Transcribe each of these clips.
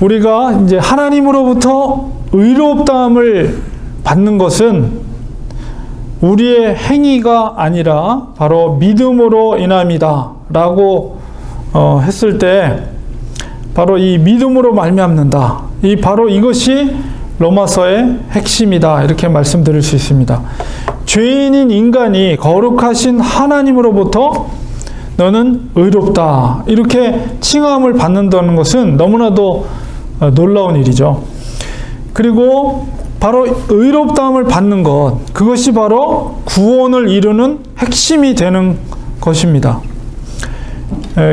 우리가 이제 하나님으로부터 의롭다함을 받는 것은 우리의 행위가 아니라 바로 믿음으로 인함이다 라고 했을 때 바로 이 믿음으로 말미암는다. 바로 이것이 로마서의 핵심이다. 이렇게 말씀드릴 수 있습니다. 죄인인 인간이 거룩하신 하나님으로부터 너는 의롭다. 이렇게 칭함을 받는다는 것은 너무나도 놀라운 일이죠. 그리고 바로 의롭다함을 받는 것, 그것이 바로 구원을 이루는 핵심이 되는 것입니다.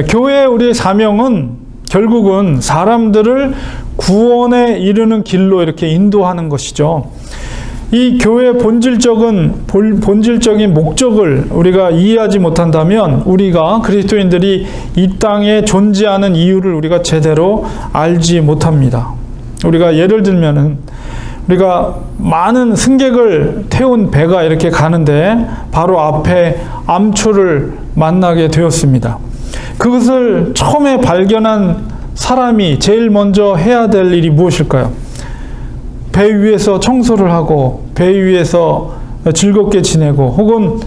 교회의 우리의 사명은 결국은 사람들을 구원에 이르는 길로 이렇게 인도하는 것이죠. 이 교회의 본질적인 목적을 우리가 이해하지 못한다면 우리가 그리스도인들이 이 땅에 존재하는 이유를 우리가 제대로 알지 못합니다. 우리가 예를 들면은 우리가 많은 승객을 태운 배가 이렇게 가는데 바로 앞에 암초를 만나게 되었습니다. 그것을 처음에 발견한 사람이 제일 먼저 해야 될 일이 무엇일까요? 배 위에서 청소를 하고 배 위에서 즐겁게 지내고 혹은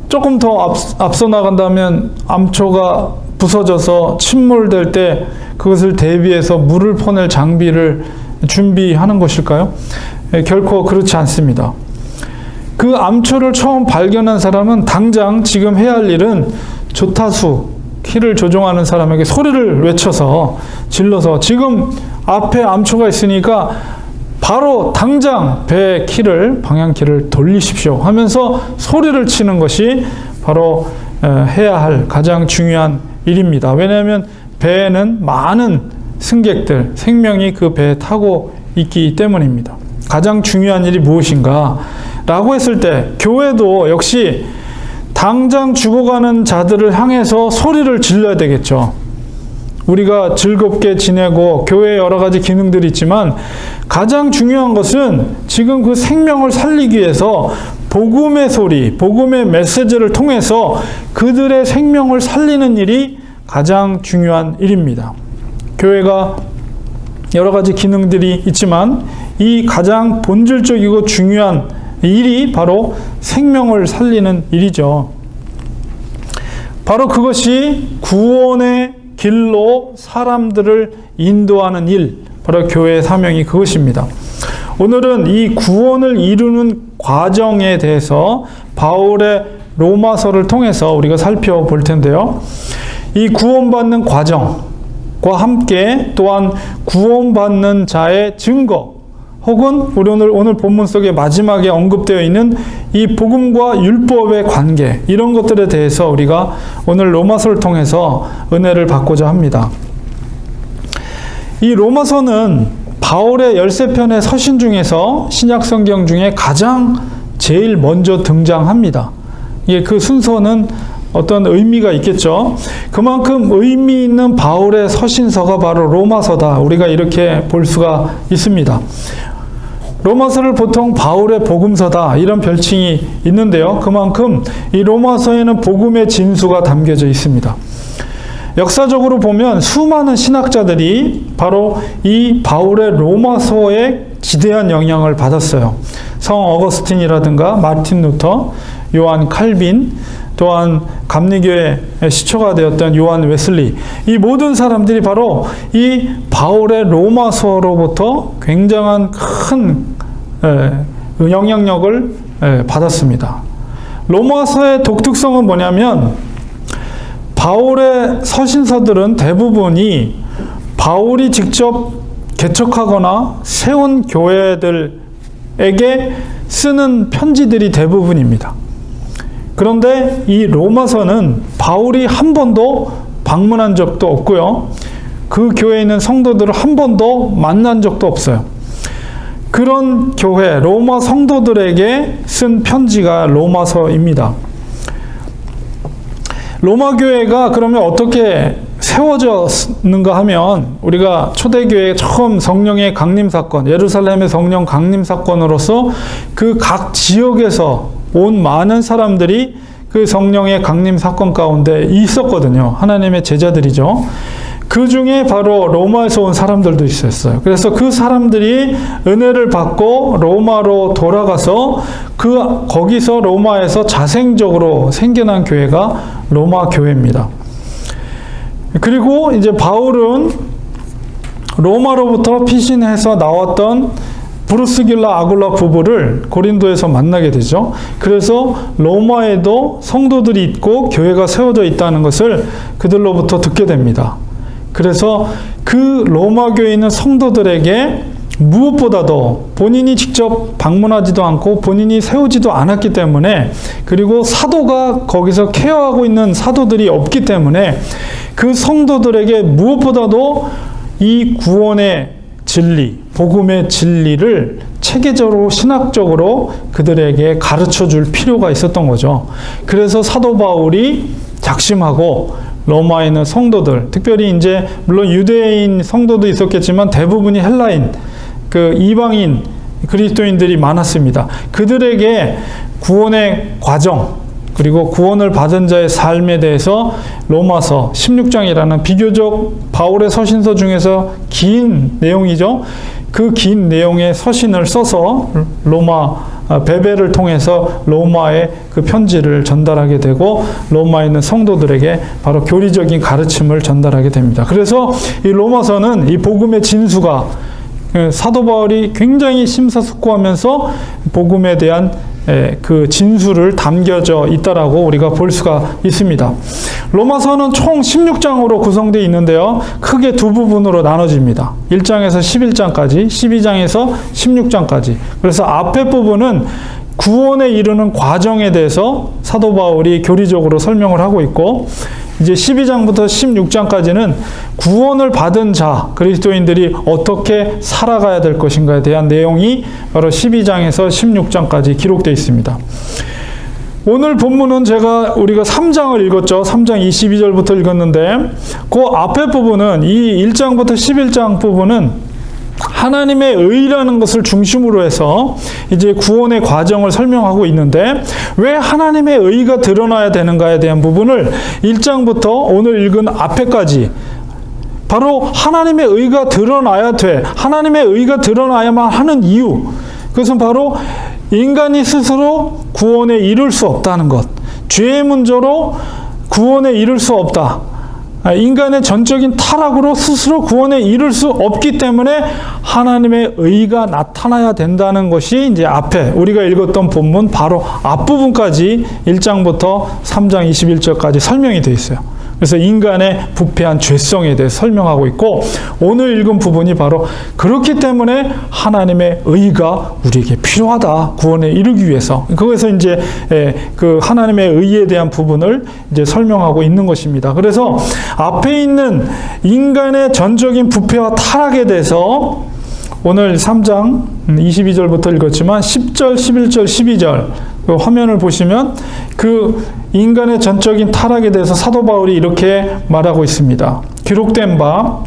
조금 더 앞서 나간다면 암초가 부서져서 침몰될 때 그것을 대비해서 물을 퍼낼 장비를 준비하는 것일까요? 결코 그렇지 않습니다. 그 암초를 처음 발견한 사람은 당장 지금 해야 할 일은 조타수, 키를 조종하는 사람에게 소리를 외쳐서 질러서 지금 앞에 암초가 있으니까 바로 당장 배 키를, 방향키를 돌리십시오 하면서 소리를 치는 것이 바로 해야 할 가장 중요한 일입니다. 왜냐하면 배에는 많은 승객들, 생명이 그 배에 타고 있기 때문입니다. 가장 중요한 일이 무엇인가? 라고 했을 때 교회도 역시 당장 죽어가는 자들을 향해서 소리를 질러야 되겠죠. 우리가 즐겁게 지내고 교회에 여러 가지 기능들이 있지만 가장 중요한 것은 지금 그 생명을 살리기 위해서 복음의 소리, 복음의 메시지를 통해서 그들의 생명을 살리는 일이 가장 중요한 일입니다. 교회가 여러 가지 기능들이 있지만 이 가장 본질적이고 중요한 일이 바로 생명을 살리는 일이죠. 바로 그것이 구원의 길로 사람들을 인도하는 일, 바로 교회의 사명이 그것입니다. 오늘은 이 구원을 이루는 과정에 대해서 바울의 로마서를 통해서 우리가 살펴볼 텐데요. 이 구원받는 과정과 함께 또한 구원받는 자의 증거, 혹은 우리 오늘 본문 속에 마지막에 언급되어 있는 이 복음과 율법의 관계, 이런 것들에 대해서 우리가 오늘 로마서를 통해서 은혜를 받고자 합니다. 이 로마서는 바울의 13편의 서신 중에서 신약 성경 중에 가장 제일 먼저 등장합니다. 그 순서는 어떤 의미가 있겠죠. 그만큼 의미 있는 바울의 서신서가 바로 로마서다. 우리가 이렇게 볼 수가 있습니다. 로마서를 보통 바울의 복음서다 이런 별칭이 있는데요. 그만큼 이 로마서에는 복음의 진수가 담겨져 있습니다. 역사적으로 보면 수많은 신학자들이 바로 이 바울의 로마서에 지대한 영향을 받았어요. 성 어거스틴이라든가 마틴 루터, 요한 칼빈, 또한 감리교의 시초가 되었던 요한 웨슬리, 이 모든 사람들이 바로 이 바울의 로마서로부터 굉장한 큰 영향력을 받았습니다. 로마서의 독특성은 뭐냐면 바울의 서신서들은 대부분이 바울이 직접 개척하거나 세운 교회들에게 쓰는 편지들이 대부분입니다. 그런데 이 로마서는 바울이 한 번도 방문한 적도 없고요. 그 교회에 있는 성도들을 한 번도 만난 적도 없어요. 그런 교회, 로마 성도들에게 쓴 편지가 로마서입니다. 로마 교회가 그러면 어떻게 세워졌는가 하면 우리가 초대교회 처음 성령의 강림 사건, 예루살렘의 성령 강림 사건으로서 그 각 지역에서 온 많은 사람들이 그 성령의 강림 사건 가운데 있었거든요. 하나님의 제자들이죠. 그 중에 바로 로마에서 온 사람들도 있었어요. 그래서 그 사람들이 은혜를 받고 로마로 돌아가서 거기서 로마에서 자생적으로 생겨난 교회가 로마 교회입니다. 그리고 이제 바울은 로마로부터 피신해서 나왔던 브루스길라 아굴라 부부를 고린도에서 만나게 되죠. 그래서 로마에도 성도들이 있고 교회가 세워져 있다는 것을 그들로부터 듣게 됩니다. 그래서 그 로마 교회에 있는 성도들에게 무엇보다도 본인이 직접 방문하지도 않고 본인이 세우지도 않았기 때문에, 그리고 사도가 거기서 케어하고 있는 사도들이 없기 때문에 그 성도들에게 무엇보다도 이 구원의 진리, 복음의 진리를 체계적으로 신학적으로 그들에게 가르쳐 줄 필요가 있었던 거죠. 그래서 사도 바울이 작심하고 로마에 있는 성도들, 특별히 이제 물론 유대인 성도도 있었겠지만 대부분이 헬라인, 그 이방인 그리스도인들이 많았습니다. 그들에게 구원의 과정, 그리고 구원을 받은 자의 삶에 대해서 로마서 16장이라는 비교적 바울의 서신서 중에서 긴 내용이죠. 그 긴 내용의 서신을 써서 베베를 통해서 로마에 그 편지를 전달하게 되고 로마에 있는 성도들에게 바로 교리적인 가르침을 전달하게 됩니다. 그래서 이 로마서는 이 복음의 진수가 사도 바울이 굉장히 심사숙고하면서 복음에 대한 그 진수를 담겨져 있다라고 우리가 볼 수가 있습니다. 로마서는 총 16장으로 구성되어 있는데요. 크게 두 부분으로 나눠집니다. 1장에서 11장까지, 12장에서 16장까지. 그래서 앞에 부분은 구원에 이르는 과정에 대해서 사도 바울이 교리적으로 설명을 하고 있고, 이제 12장부터 16장까지는 구원을 받은 자, 그리스도인들이 어떻게 살아가야 될 것인가에 대한 내용이 바로 12장에서 16장까지 기록되어 있습니다. 오늘 본문은 우리가 3장을 읽었죠. 3장 22절부터 읽었는데, 그 앞에 부분은 이 1장부터 11장 부분은 하나님의 의라는 것을 중심으로 해서 이제 구원의 과정을 설명하고 있는데, 왜 하나님의 의가 드러나야 되는가에 대한 부분을 1장부터 오늘 읽은 앞에까지 바로 하나님의 의가 드러나야 돼. 하나님의 의가 드러나야만 하는 이유. 그것은 바로 인간이 스스로 구원에 이를 수 없다는 것. 죄의 문제로 구원에 이를 수 없다. 인간의 전적인 타락으로 스스로 구원에 이를 수 없기 때문에 하나님의 의가 나타나야 된다는 것이 이제 앞에 우리가 읽었던 본문 바로 앞부분까지 1장부터 3장 21절까지 설명이 되어 있어요. 그래서 인간의 부패한 죄성에 대해 설명하고 있고, 오늘 읽은 부분이 바로 그렇기 때문에 하나님의 의가 우리에게 필요하다. 구원에 이르기 위해서. 거기서 이제 그 하나님의 의에 대한 부분을 이제 설명하고 있는 것입니다. 그래서 앞에 있는 인간의 전적인 부패와 타락에 대해서 오늘 3장 22절부터 읽었지만 10절, 11절, 12절 그 화면을 보시면 그 인간의 전적인 타락에 대해서 사도 바울이 이렇게 말하고 있습니다. 기록된 바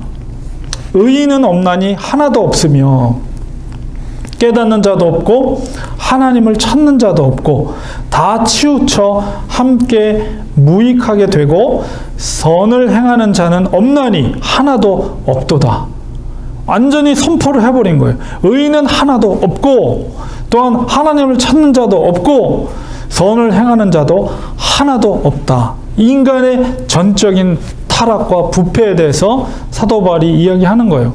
의인은 없나니 하나도 없으며 깨닫는 자도 없고 하나님을 찾는 자도 없고 다 치우쳐 함께 무익하게 되고 선을 행하는 자는 없나니 하나도 없도다. 완전히 선포를 해버린 거예요. 의인은 하나도 없고 또한 하나님을 찾는 자도 없고 선을 행하는 자도 하나도 없다. 인간의 전적인 타락과 부패에 대해서 사도 바울이 이야기하는 거예요.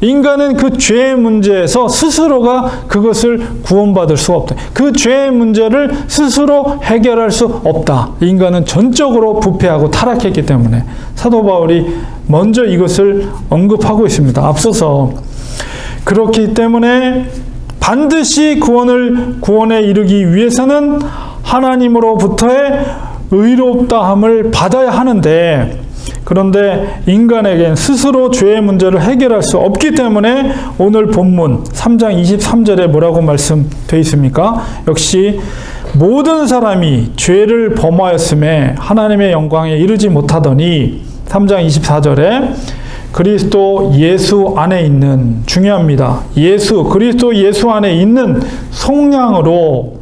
인간은 그 죄의 문제에서 스스로가 그것을 구원받을 수 없다. 그 죄의 문제를 스스로 해결할 수 없다. 인간은 전적으로 부패하고 타락했기 때문에 사도 바울이 먼저 이것을 언급하고 있습니다. 앞서서 그렇기 때문에 반드시 구원에 이르기 위해서는 하나님으로부터의 의롭다함을 받아야 하는데, 그런데 인간에겐 스스로 죄의 문제를 해결할 수 없기 때문에 오늘 본문 3장 23절에 뭐라고 말씀되어 있습니까? 역시 모든 사람이 죄를 범하였음에 하나님의 영광에 이르지 못하더니 3장 24절에 그리스도 예수 안에 있는, 중요합니다. 그리스도 예수 안에 있는 속량으로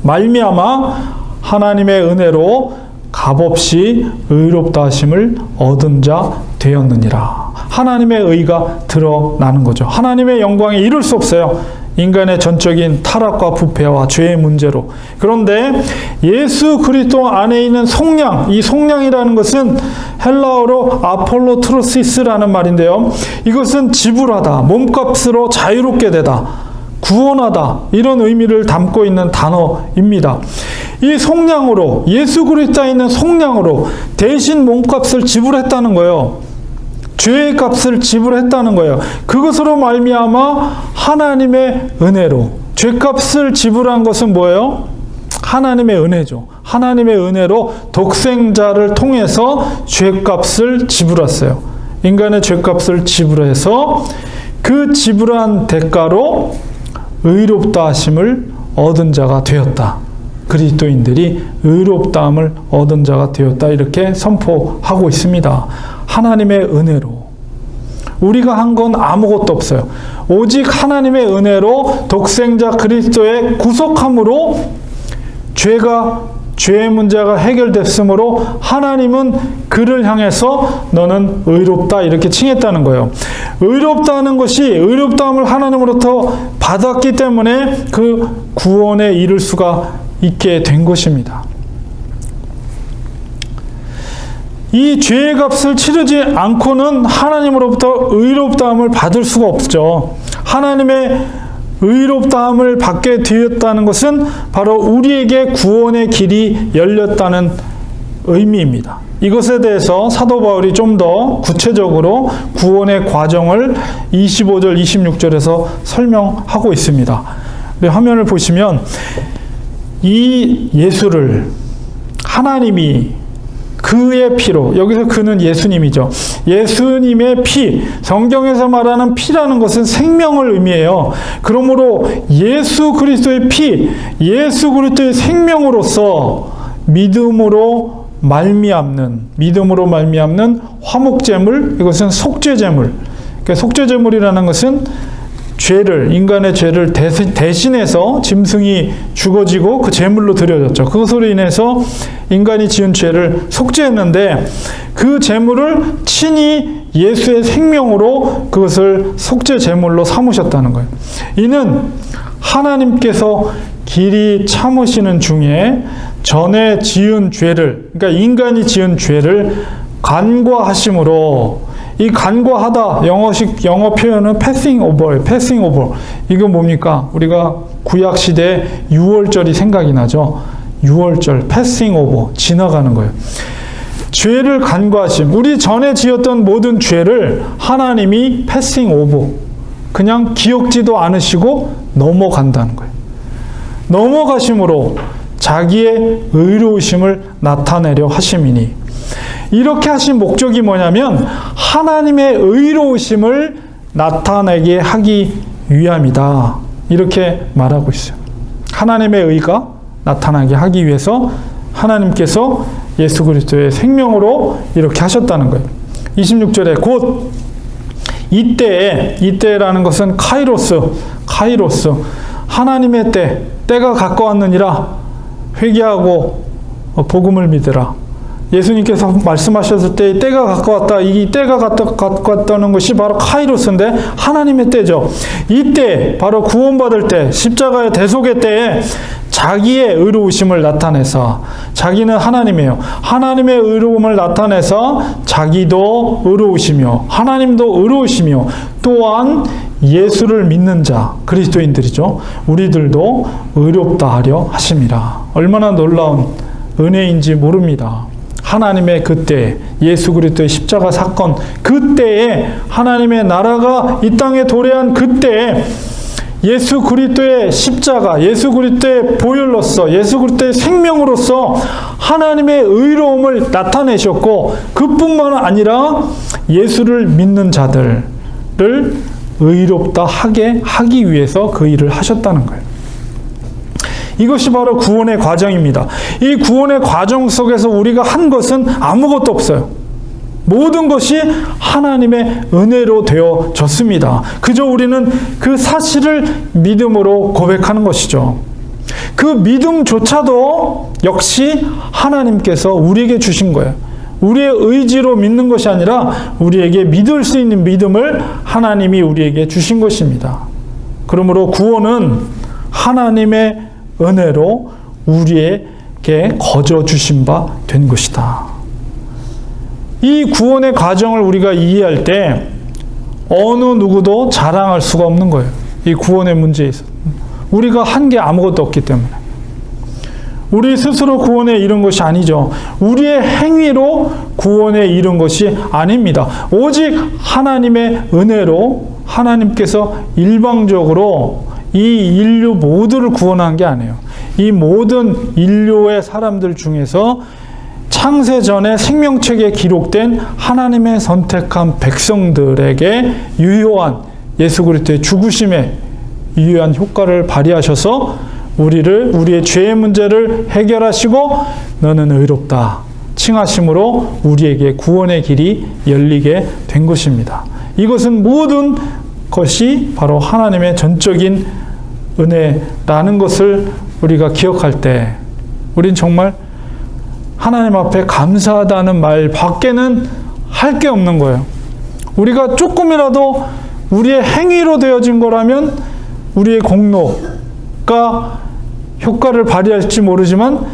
말미암아 하나님의 은혜로 값없이 의롭다 하심을 얻은 자 되었느니라. 하나님의 의가 드러나는 거죠. 하나님의 영광에 이룰 수 없어요. 인간의 전적인 타락과 부패와 죄의 문제로. 그런데 예수 그리스도 안에 있는 속량, 이 속량이라는 것은 헬라어로 아폴로트로시스라는 말인데요. 이것은 지불하다, 몸값으로 자유롭게 되다, 구원하다, 이런 의미를 담고 있는 단어입니다. 이 속량으로, 예수 그리스도에 있는 속량으로 대신 몸값을 지불했다는 거예요. 죄의 값을 지불했다는 거예요. 그것으로 말미암아 하나님의 은혜로, 죄값을 지불한 것은 뭐예요? 하나님의 은혜죠. 하나님의 은혜로 독생자를 통해서 죄값을 지불했어요. 인간의 죄값을 지불해서 그 지불한 대가로 의롭다 하심을 얻은 자가 되었다. 그리스도인들이 의롭다함을 얻은 자가 되었다. 이렇게 선포하고 있습니다. 하나님의 은혜로. 우리가 한 건 아무것도 없어요. 오직 하나님의 은혜로 독생자 그리스도의 구속함으로 죄의 문제가 해결됐으므로 하나님은 그를 향해서 너는 의롭다 이렇게 칭했다는 거예요. 의롭다는 것이 의롭다함을 하나님으로부터 받았기 때문에 그 구원에 이를 수가 있게 된 것입니다. 이 죄의 값을 치르지 않고는 하나님으로부터 의롭다함을 받을 수가 없죠. 하나님의 의롭다함을 받게 되었다는 것은 바로 우리에게 구원의 길이 열렸다는 의미입니다. 이것에 대해서 사도 바울이 좀 더 구체적으로 구원의 과정을 25절, 26절에서 설명하고 있습니다. 화면을 보시면 이 예수를 하나님이 그의 피로, 여기서 그는 예수님이죠. 예수님의 피, 성경에서 말하는 피라는 것은 생명을 의미해요. 그러므로 예수 그리스도의 피, 예수 그리스도의 생명으로서 믿음으로 말미암는 화목제물, 이것은 속죄제물. 그러니까 속죄제물이라는 것은 인간의 죄를 대신해서 짐승이 죽어지고 그 제물로 드려졌죠. 그것으로 인해서 인간이 지은 죄를 속죄했는데 그 제물을 친히 예수의 생명으로 그것을 속죄 제물로 삼으셨다는 거예요. 이는 하나님께서 길이 참으시는 중에 전에 지은 죄를, 그러니까 인간이 지은 죄를 간과하심으로, 이 간과하다, 영어 표현은 passing over. 이건 뭡니까? 우리가 구약 시대에 유월절이 생각이 나죠. 유월절, passing over, 지나가는 거예요. 죄를 간과하심. 우리 전에 지었던 모든 죄를 하나님이 passing over, 그냥 기억지도 않으시고 넘어간다는 거예요. 넘어가심으로 자기의 의로우심을 나타내려 하심이니, 이렇게 하신 목적이 뭐냐면 하나님의 의로우심을 나타내게 하기 위함이다. 이렇게 말하고 있어요. 하나님의 의가 나타나게 하기 위해서 하나님께서 예수 그리스도의 생명으로 이렇게 하셨다는 거예요. 26절에 곧 이때라는 것은 카이로스, 하나님의 때가 가까웠느니라. 회개하고 복음을 믿으라. 예수님께서 말씀하셨을 때 때가 가까웠다. 이 때가 가까웠다는 것이 바로 카이로스인데 하나님의 때죠. 이때 바로 구원받을 때, 십자가의 대속의 때에 자기의 의로우심을 나타내서, 자기는 하나님이에요. 하나님의 의로움을 나타내서 자기도 의로우시며 하나님도 의로우시며 또한 예수를 믿는 자, 그리스도인들이죠. 우리들도 의롭다 하려 하심이라. 얼마나 놀라운 은혜인지 모릅니다. 하나님의 그때, 예수 그리스도의 십자가 사건, 그때에 하나님의 나라가 이 땅에 도래한 그때에 예수 그리스도의 십자가, 예수 그리스도의 보혈로서, 예수 그리스도의 생명으로서 하나님의 의로움을 나타내셨고, 그뿐만 아니라 예수를 믿는 자들을 의롭다 하기 위해서 그 일을 하셨다는 거예요. 이것이 바로 구원의 과정입니다. 이 구원의 과정 속에서 우리가 한 것은 아무것도 없어요. 모든 것이 하나님의 은혜로 되어졌습니다. 그저 우리는 그 사실을 믿음으로 고백하는 것이죠. 그 믿음조차도 역시 하나님께서 우리에게 주신 거예요. 우리의 의지로 믿는 것이 아니라 우리에게 믿을 수 있는 믿음을 하나님이 우리에게 주신 것입니다. 그러므로 구원은 하나님의 은혜로 우리에게 거저 주신 바 된 것이다. 이 구원의 과정을 우리가 이해할 때 어느 누구도 자랑할 수가 없는 거예요. 이 구원의 문제에 있어서. 우리가 한 게 아무것도 없기 때문에. 우리 스스로 구원에 이른 것이 아니죠. 우리의 행위로 구원에 이른 것이 아닙니다. 오직 하나님의 은혜로 하나님께서 일방적으로 이 인류 모두를 구원한 게 아니에요. 이 모든 인류의 사람들 중에서 창세 전에 생명책에 기록된 하나님의 선택한 백성들에게 유효한 예수 그리스도의 죽으심에 유효한 효과를 발휘하셔서 우리의 죄의 문제를 해결하시고 너는 의롭다 칭하심으로 우리에게 구원의 길이 열리게 된 것입니다. 이것은 모든 것이 바로 하나님의 전적인 은혜라는 것을 우리가 기억할 때 우린 정말 하나님 앞에 감사하다는 말 밖에는 할 게 없는 거예요. 우리가 조금이라도 우리의 행위로 되어진 거라면 우리의 공로가 효과를 발휘할지 모르지만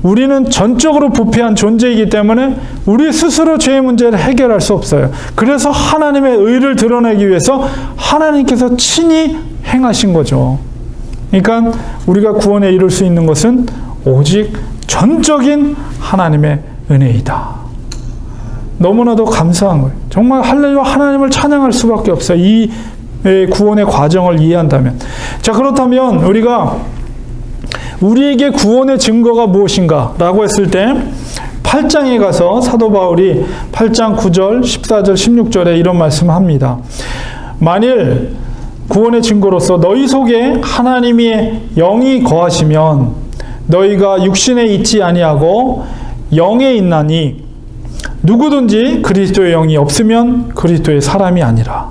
우리는 전적으로 부패한 존재이기 때문에 우리 스스로 죄의 문제를 해결할 수 없어요. 그래서 하나님의 의를 드러내기 위해서 하나님께서 친히 행하신 거죠. 그러니까 우리가 구원에 이룰 수 있는 것은 오직 전적인 하나님의 은혜이다. 너무나도 감사한 거예요. 정말 할렐루야 하나님을 찬양할 수밖에 없어요. 이 구원의 과정을 이해한다면. 자, 그렇다면 우리에게 구원의 증거가 무엇인가? 라고 했을 때 8장에 가서 사도 바울이 8장 9절, 14절, 16절에 이런 말씀을 합니다. 만일 구원의 증거로서 너희 속에 하나님의 영이 거하시면 너희가 육신에 있지 아니하고 영에 있나니 누구든지 그리스도의 영이 없으면 그리스도의 사람이 아니라.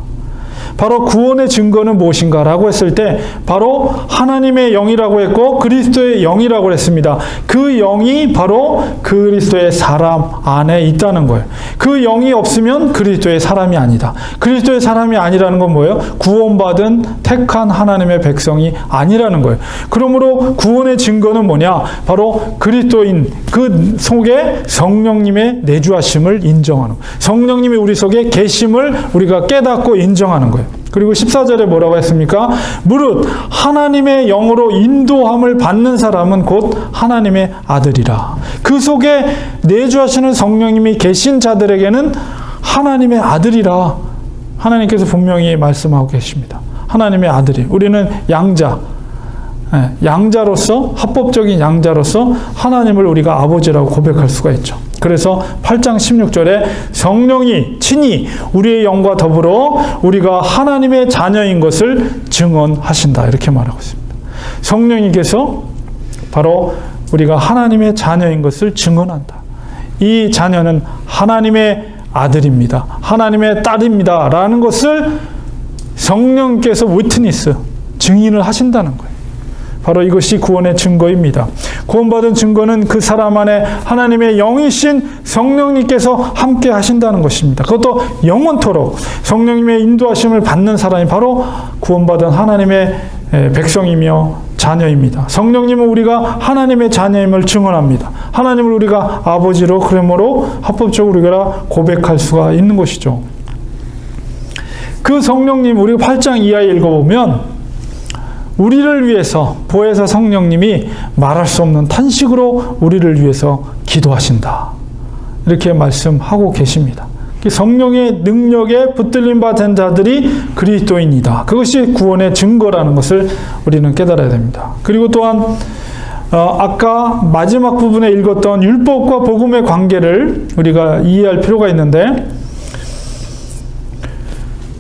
바로 구원의 증거는 무엇인가 라고 했을 때 바로 하나님의 영이라고 했고 그리스도의 영이라고 했습니다. 그 영이 바로 그리스도의 사람 안에 있다는 거예요. 그 영이 없으면 그리스도의 사람이 아니다. 그리스도의 사람이 아니라는 건 뭐예요? 구원받은 택한 하나님의 백성이 아니라는 거예요. 그러므로 구원의 증거는 뭐냐? 바로 그리스도인 그 속에 성령님의 내주하심을 인정하는 거예요. 성령님이 우리 속에 계심을 우리가 깨닫고 인정하는 거예요. 그리고 14절에 뭐라고 했습니까? 무릇 하나님의 영으로 인도함을 받는 사람은 곧 하나님의 아들이라. 그 속에 내주하시는 성령님이 계신 자들에게는 하나님의 아들이라. 하나님께서 분명히 말씀하고 계십니다. 하나님의 아들이. 우리는 양자로서 합법적인 양자로서 하나님을 우리가 아버지라고 고백할 수가 있죠. 그래서 8장 16절에 성령이 친히 우리의 영과 더불어 우리가 하나님의 자녀인 것을 증언하신다. 이렇게 말하고 있습니다. 성령님께서 바로 우리가 하나님의 자녀인 것을 증언한다. 이 자녀는 하나님의 아들입니다. 하나님의 딸입니다. 라는 것을 성령께서 위트니스, 증인을 하신다는 거예요. 바로 이것이 구원의 증거입니다. 구원받은 증거는 그 사람 안에 하나님의 영이신 성령님께서 함께 하신다는 것입니다. 그것도 영원토록 성령님의 인도하심을 받는 사람이 바로 구원받은 하나님의 백성이며 자녀입니다. 성령님은 우리가 하나님의 자녀임을 증언합니다. 하나님을 우리가 아버지로 그러므로 합법적으로 우리가 고백할 수가 있는 것이죠. 그 성령님 우리가 8장 이하에 읽어보면 우리를 위해서 보혜사 성령님이 말할 수 없는 탄식으로 우리를 위해서 기도하신다. 이렇게 말씀하고 계십니다. 성령의 능력에 붙들림 바 된 자들이 그리스도인이다. 그것이 구원의 증거라는 것을 우리는 깨달아야 됩니다. 그리고 또한 아까 마지막 부분에 읽었던 율법과 복음의 관계를 우리가 이해할 필요가 있는데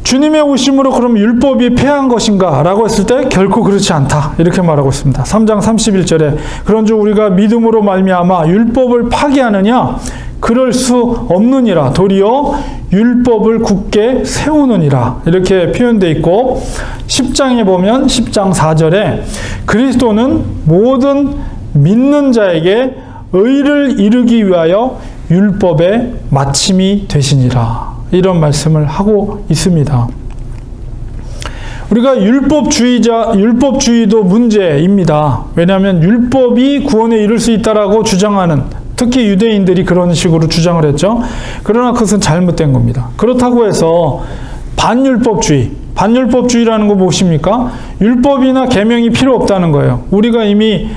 주님의 오심으로 그럼 율법이 폐한 것인가? 라고 했을 때 결코 그렇지 않다. 이렇게 말하고 있습니다. 3장 31절에 그런즉 우리가 믿음으로 말미암아 율법을 파기하느냐? 그럴 수 없느니라. 도리어 율법을 굳게 세우느니라. 이렇게 표현되어 있고 10장에 보면 10장 4절에 그리스도는 모든 믿는 자에게 의를 이루기 위하여 율법의 마침이 되시니라. 이런 말씀을 하고 있습니다. 우리가 율법주의도 문제입니다. 왜냐하면 율법이 구원에 이를 수 있다라고 주장하는, 특히 유대인들이 그런 식으로 주장을 했죠. 그러나 그것은 잘못된 겁니다. 그렇다고 해서 반율법주의라는 거 무엇입니까? 율법이나 계명이 필요 없다는 거예요. 우리가 이미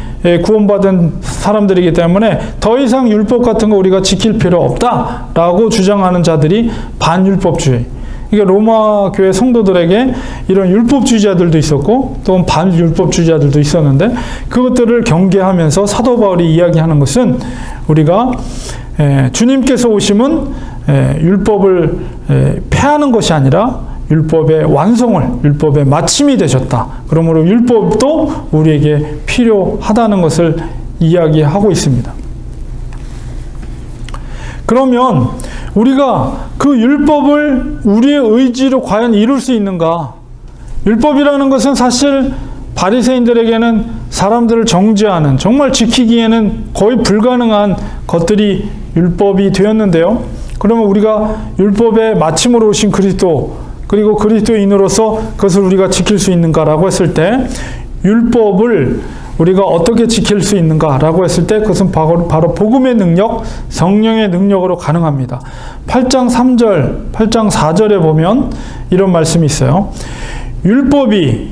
구원받은 사람들이기 때문에 더 이상 율법 같은 거 우리가 지킬 필요 없다라고 주장하는 자들이 반율법주의. 이게 로마 교회 성도들에게 이런 율법주의자들도 있었고 또 반율법주의자들도 있었는데, 그것들을 경계하면서 사도 바울이 이야기하는 것은 우리가 주님께서 오심은 율법을 폐하는 것이 아니라 율법의 완성을, 율법의 마침이 되셨다. 그러므로 율법도 우리에게 필요하다는 것을 이야기하고 있습니다. 그러면 우리가 그 율법을 우리의 의지로 과연 이룰 수 있는가? 율법이라는 것은 사실 바리새인들에게는 사람들을 정죄하는, 정말 지키기에는 거의 불가능한 것들이 율법이 되었는데요. 그러면 우리가 율법의 마침으로 오신 그리스도, 그리고 그리스도인으로서 그것을 우리가 지킬 수 있는가라고 했을 때, 율법을 우리가 어떻게 지킬 수 있는가라고 했을 때 그것은 바로 복음의 능력, 성령의 능력으로 가능합니다. 8장 3절, 8장 4절에 보면 이런 말씀이 있어요. 율법이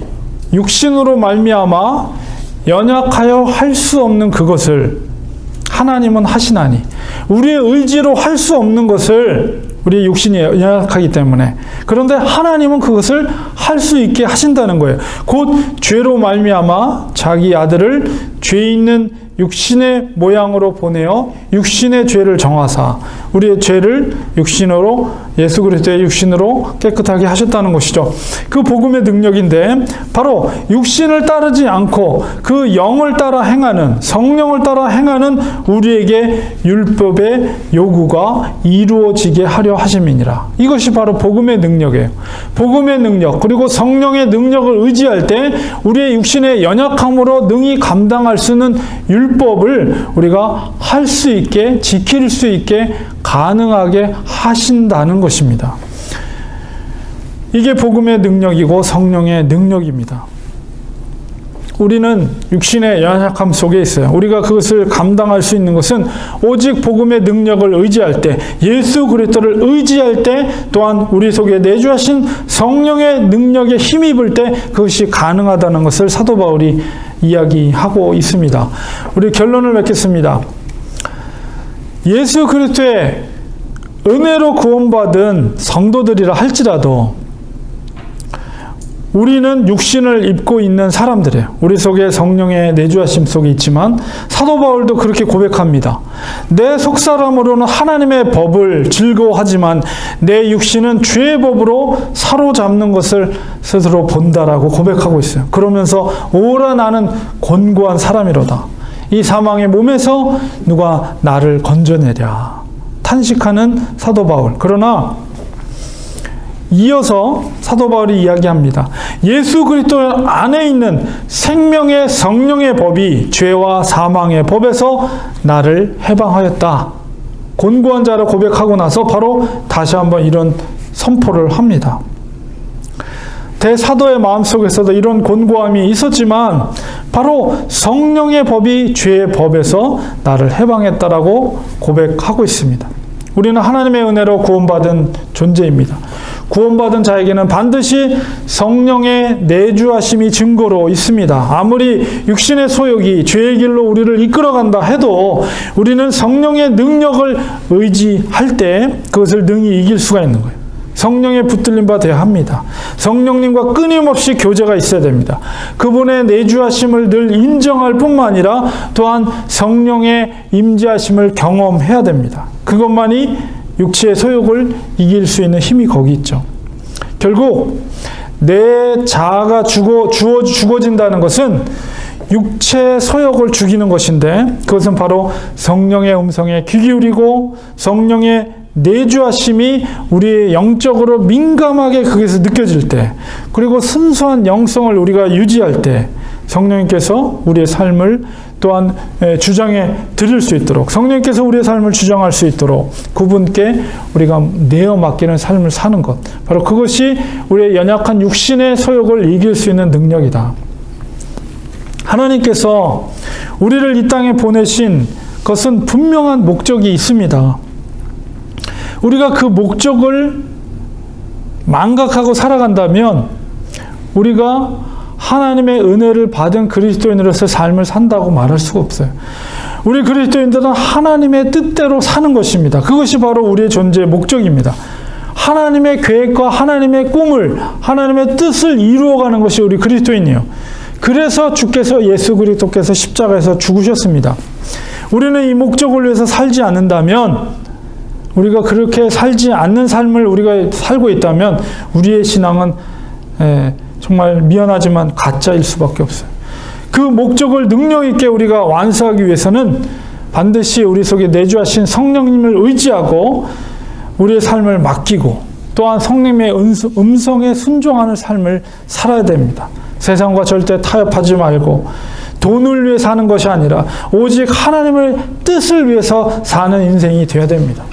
육신으로 말미암아 연약하여 할 수 없는 그것을 하나님은 하시나니, 우리의 의지로 할 수 없는 것을, 우리의 육신이 연약하기 때문에, 그런데 하나님은 그것을 할 수 있게 하신다는 거예요. 곧 죄로 말미암아 자기 아들을 죄 있는 육신의 모양으로 보내어 육신의 죄를 정하사 우리의 죄를 육신으로, 예수 그리스도의 육신으로 깨끗하게 하셨다는 것이죠. 그 복음의 능력인데, 바로 육신을 따르지 않고 그 영을 따라 행하는, 성령을 따라 행하는 우리에게 율법의 요구가 이루어지게 하려 하심이니라. 이것이 바로 복음의 능력이에요. 복음의 능력, 그리고 성령의 능력을 의지할 때 우리의 육신의 연약함으로 능히 감당할 수 있는 율법을 우리가 할 수 있게, 지킬 수 있게 가능하게 하신다는 것입니다. 이게 복음의 능력이고 성령의 능력입니다. 우리는 육신의 연약함 속에 있어요. 우리가 그것을 감당할 수 있는 것은 오직 복음의 능력을 의지할 때, 예수 그리스도를 의지할 때, 또한 우리 속에 내주하신 성령의 능력에 힘입을 때 그것이 가능하다는 것을 사도 바울이 이야기하고 있습니다. 우리 결론을 맺겠습니다. 예수 그리스도의 은혜로 구원받은 성도들이라 할지라도 우리는 육신을 입고 있는 사람들이에요. 우리 속에 성령의 내주하심 속에 있지만 사도 바울도 그렇게 고백합니다. 내 속사람으로는 하나님의 법을 즐거워하지만 내 육신은 죄의 법으로 사로잡는 것을 스스로 본다라고 고백하고 있어요. 그러면서 오라 나는 곤고한 사람이로다. 이 사망의 몸에서 누가 나를 건져내랴. 탄식하는 사도 바울. 그러나 이어서 사도 바울이 이야기합니다. 예수 그리스도 안에 있는 생명의 성령의 법이 죄와 사망의 법에서 나를 해방하였다. 곤고한 자로 고백하고 나서 바로 다시 한번 이런 선포를 합니다. 대사도의 마음속에서도 이런 곤고함이 있었지만 바로 성령의 법이 죄의 법에서 나를 해방했다라고 고백하고 있습니다. 우리는 하나님의 은혜로 구원받은 존재입니다. 구원받은 자에게는 반드시 성령의 내주하심이 증거로 있습니다. 아무리 육신의 소욕이 죄의 길로 우리를 이끌어간다 해도 우리는 성령의 능력을 의지할 때 그것을 능히 이길 수가 있는 거예요. 성령의 붙들림 받아야 합니다. 성령님과 끊임없이 교제가 있어야 됩니다. 그분의 내주하심을 늘 인정할 뿐만 아니라 또한 성령의 임재하심을 경험해야 됩니다. 그것만이 육체의 소욕을 이길 수 있는 힘이 거기 있죠. 결국 내 자아가 죽어진다는 것은 육체의 소욕을 죽이는 것인데, 그것은 바로 성령의 음성에 귀 기울이고 성령의 내주하심이 우리의 영적으로 민감하게 거기서 느껴질 때, 그리고 순수한 영성을 우리가 유지할 때 성령님께서 우리의 삶을 또한 주장해 드릴 수 있도록, 성령께서 우리의 삶을 주장할 수 있도록 그분께 우리가 내어 맡기는 삶을 사는 것, 바로 그것이 우리의 연약한 육신의 소욕을 이길 수 있는 능력이다. 하나님께서 우리를 이 땅에 보내신 것은 분명한 목적이 있습니다. 우리가 그 목적을 망각하고 살아간다면 우리가 하나님의 은혜를 받은 그리스도인으로서 삶을 산다고 말할 수가 없어요. 우리 그리스도인들은 하나님의 뜻대로 사는 것입니다. 그것이 바로 우리의 존재의 목적입니다. 하나님의 계획과 하나님의 꿈을, 하나님의 뜻을 이루어가는 것이 우리 그리스도인이에요. 그래서 주께서, 예수 그리스도께서 십자가에서 죽으셨습니다. 우리는 이 목적을 위해서 살지 않는다면, 우리가 그렇게 살지 않는 삶을 우리가 살고 있다면 우리의 신앙은 정말 미안하지만 가짜일 수밖에 없어요. 그 목적을 능력 있게 우리가 완수하기 위해서는 반드시 우리 속에 내주하신 성령님을 의지하고 우리의 삶을 맡기고 또한 성령님의 음성에 순종하는 삶을 살아야 됩니다. 세상과 절대 타협하지 말고 돈을 위해 사는 것이 아니라 오직 하나님의 뜻을 위해서 사는 인생이 되어야 됩니다.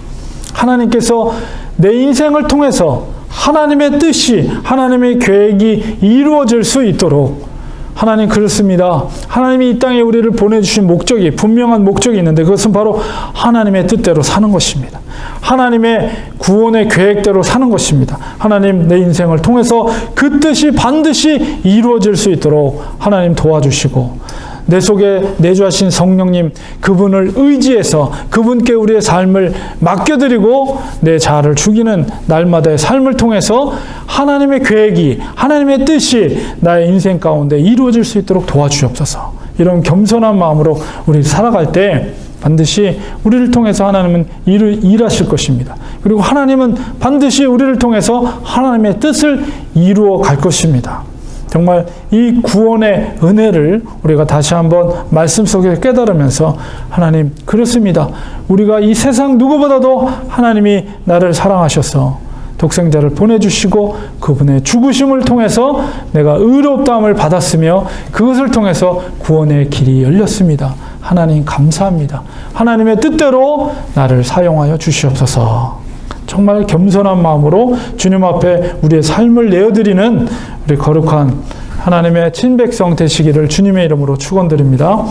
하나님께서 내 인생을 통해서 하나님의 뜻이, 하나님의 계획이 이루어질 수 있도록, 하나님 그렇습니다. 하나님이 이 땅에 우리를 보내주신 목적이, 분명한 목적이 있는데 그것은 바로 하나님의 뜻대로 사는 것입니다. 하나님의 구원의 계획대로 사는 것입니다. 하나님 내 인생을 통해서 그 뜻이 반드시 이루어질 수 있도록 하나님 도와주시고, 내 속에 내주하신 성령님, 그분을 의지해서 그분께 우리의 삶을 맡겨드리고 내 자아를 죽이는 날마다의 삶을 통해서 하나님의 계획이, 하나님의 뜻이 나의 인생 가운데 이루어질 수 있도록 도와주옵소서. 이런 겸손한 마음으로 우리 살아갈 때 반드시 우리를 통해서 하나님은 일하실 것입니다. 그리고 하나님은 반드시 우리를 통해서 하나님의 뜻을 이루어 갈 것입니다. 정말 이 구원의 은혜를 우리가 다시 한번 말씀 속에서 깨달으면서, 하나님 그렇습니다. 우리가 이 세상 누구보다도 하나님이 나를 사랑하셔서 독생자를 보내주시고 그분의 죽으심을 통해서 내가 의롭다함을 받았으며 그것을 통해서 구원의 길이 열렸습니다. 하나님 감사합니다. 하나님의 뜻대로 나를 사용하여 주시옵소서. 정말 겸손한 마음으로 주님 앞에 우리의 삶을 내어드리는 우리 거룩한 하나님의 친백성 되시기를 주님의 이름으로 축원드립니다.